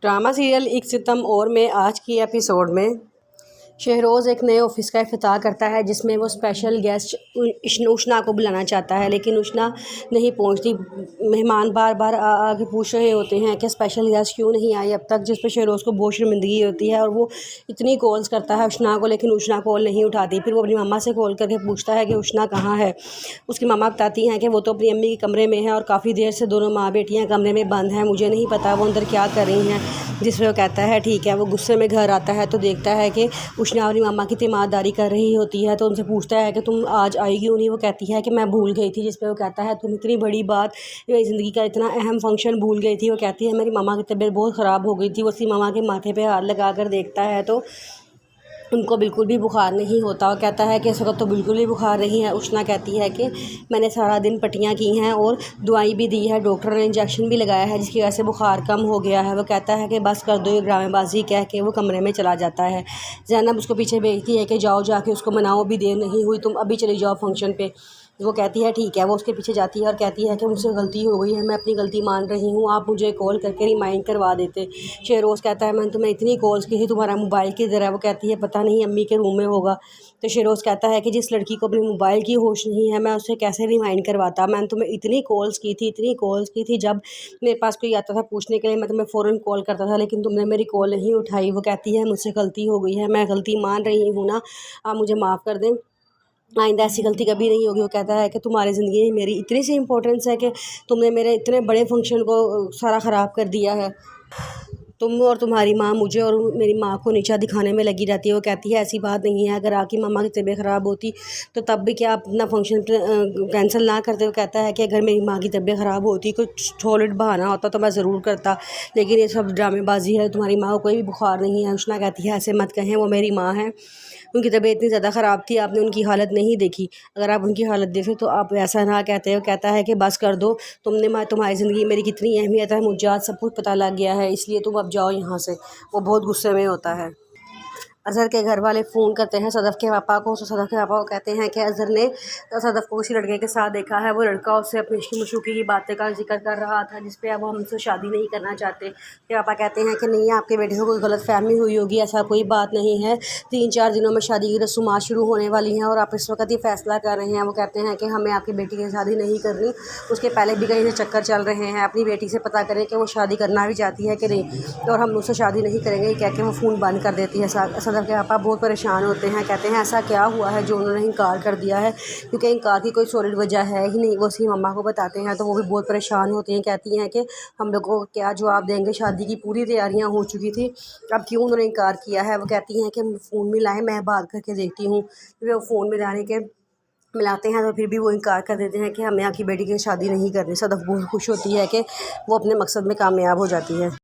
Drama serial एक सितम और में आज की एपिसोड में शहरोज़ एक नए ऑफिस का इफ्तिताह करता है जिसमें वो स्पेशल गेस्ट उष्णा को बुलाना चाहता है, लेकिन उष्णा नहीं पहुंचती। मेहमान बार बार आके पूछ रहे होते हैं कि स्पेशल गेस्ट क्यों नहीं आई अब तक, जिस पर शहरोज़ को बहुत शर्मिंदगी होती है और वो इतनी कॉल्स करता है उष्णा को, लेकिन उष्णा कॉल नहीं उठाती। फिर वो अपनी मम्मा से कॉल करके पूछता है कि उष्णा कहाँ है। उसकी मम्मा बताती हैं कि वो तो अपनी अम्मी के कमरे में है और काफ़ी देर से दोनों माँ बेटियाँ कमरे में बंद हैं, मुझे नहीं पता वो अंदर क्या कर रही हैं। जिस पर वो कहता है ठीक है। वो गुस्से में घर आता है तो देखता है कि उष्णा अपनी मम्मा की तीमारदारी कर रही होती है, तो उनसे पूछता है कि तुम आज आई क्यों नहीं। वो कहती है कि मैं भूल गई थी। जिस पे वो कहता है तुम इतनी बड़ी बात, मेरी ज़िंदगी का इतना अहम फंक्शन भूल गई थी। वो कहती है मेरी मम्मा की तबीयत बहुत ख़राब हो गई थी। वो उसकी मम्मा के माथे पे हाथ लगा कर देखता है तो उनको बिल्कुल भी बुखार नहीं होता। और कहता है कि इस वक्त तो बिल्कुल भी बुखार नहीं है। उष्णा कहती है कि मैंने सारा दिन पट्टियाँ की हैं और दवाई भी दी है, डॉक्टर ने इंजेक्शन भी लगाया है जिसकी वजह से बुखार कम हो गया है। वो कहता है कि बस कर दो ये ड्रामेबाजी कह के वो कमरे में चला जाता है। ज़ैनब उसको पीछे भेजती है कि जाओ जाके उसको मनाओ, भी देर नहीं हुई, तुम अभी चली जाओ फंक्शन पे। वो कहती है ठीक है। वो उसके पीछे जाती है और कहती है कि मुझसे गलती हो गई है, मैं अपनी गलती मान रही हूँ, आप मुझे कॉल करके रिमाइंड करवा देते। शेरोज़ कहता है मैंने तुम्हें इतनी कॉल्स की थी, तुम्हारा मोबाइल किधर है। वो कहती है पता नहीं, अम्मी के रूम में होगा। तो शेरोज़ कहता है कि जिस लड़की को अपने मोबाइल की होश नहीं है मैं उससे कैसे रिमाइंड करवाता। मैंने तुम्हें इतनी कॉल्स की थी, इतनी कॉल्स की थी, जब मेरे पास कोई आता था पूछने के लिए मैं तुम्हें फ़ौरन कॉल करता था, लेकिन तुमने मेरी कॉल नहीं उठाई। वो कहती है मुझसे गलती हो गई है, मैं गलती मान रही हूँ ना, आप मुझे माफ़ कर दें, आइंदा ऐसी गलती कभी नहीं होगी। वो कहता है कि तुम्हारी ज़िंदगी में मेरी इतनी सी इम्पोर्टेंस है कि तुमने मेरे इतने बड़े फंक्शन को सारा ख़राब कर दिया है। तुम और तुम्हारी माँ मुझे और मेरी माँ को नीचा दिखाने में लगी रहती है। वो कहती है ऐसी बात नहीं है, अगर आपकी मम्मा की तबीयत ख़राब होती तो तब भी क्या आप अपना फंक्शन कैंसिल ना करते। वो कहता है कि अगर मेरी माँ की तबीयत ख़राब होती, कुछ सॉलिड बहाना होता तो मैं ज़रूर करता, लेकिन ये सब ड्रामेबाजी है, तुम्हारी माँ को कोई भी बुखार नहीं है। उष्णा कहती है ऐसे मत कहें, वो मेरी माँ है, उनकी तबीयत इतनी ज़्यादा ख़राब थी, आपने उनकी हालत नहीं देखी, अगर आप उनकी हालत देखें तो आप ऐसा ना कहते हो। कहता है कि बस कर दो, तुम्हारी ज़िंदगी मेरी कितनी अहमियत है मुझे आज सब कुछ पता लग गया है, इसलिए तुम अब जाओ यहाँ से। वो बहुत गुस्से में होता है। अज़हर के घर वाले फ़ोन करते हैं सदफ़ के पापा को। तो सदफ़ के पापा को कहते हैं कि अज़हर ने सदफ़ को किसी लड़के के साथ देखा है, वो लड़का उससे अपनी इश्क मशूक़ी की बातें का जिक्र कर रहा था, जिस पे अब वो हमसे शादी नहीं करना चाहते। के पापा कहते हैं कि नहीं, आपके बेटे को कोई गलतफ़हमी हुई होगी, ऐसा कोई बात नहीं है, 3-4 दिनों में शादी की रसूमात शुरू होने वाली हैं और आप इस वक्त ही फ़ैसला कर रहे हैं। वो कहते हैं कि हमें आपकी बेटी की शादी नहीं करनी, उसके पहले भी कहीं से चक्कर चल रहे हैं, अपनी बेटी से पता करें कि वो शादी करना भी चाहती है कि नहीं, और हम उससे शादी नहीं करेंगे, ये कह के वो फ़ोन बंद कर देती है। सदफ़ के पापा बहुत परेशान होते हैं, कहते हैं ऐसा क्या हुआ है जो उन्होंने इनकार कर दिया है, क्योंकि इनकार की कोई सॉलिड वजह है ही नहीं। वो उसकी मम्मा को बताते हैं तो वो भी बहुत परेशान होती हैं, कहती हैं कि हम लोगों को क्या जवाब देंगे, शादी की पूरी तैयारियां हो चुकी थी, अब क्यों उन्होंने इनकार किया है। वो कहती हैं कि फ़ोन मिलाएं, मैं बात करके देखती हूँ। फिर वो फ़ोन मिलाते हैं तो फिर भी वो इनकार कर देते हैं कि हमें आपकी बेटी की शादी नहीं करनी। सदफ़ बहुत खुश होती है कि वो अपने मकसद में कामयाब हो जाती है।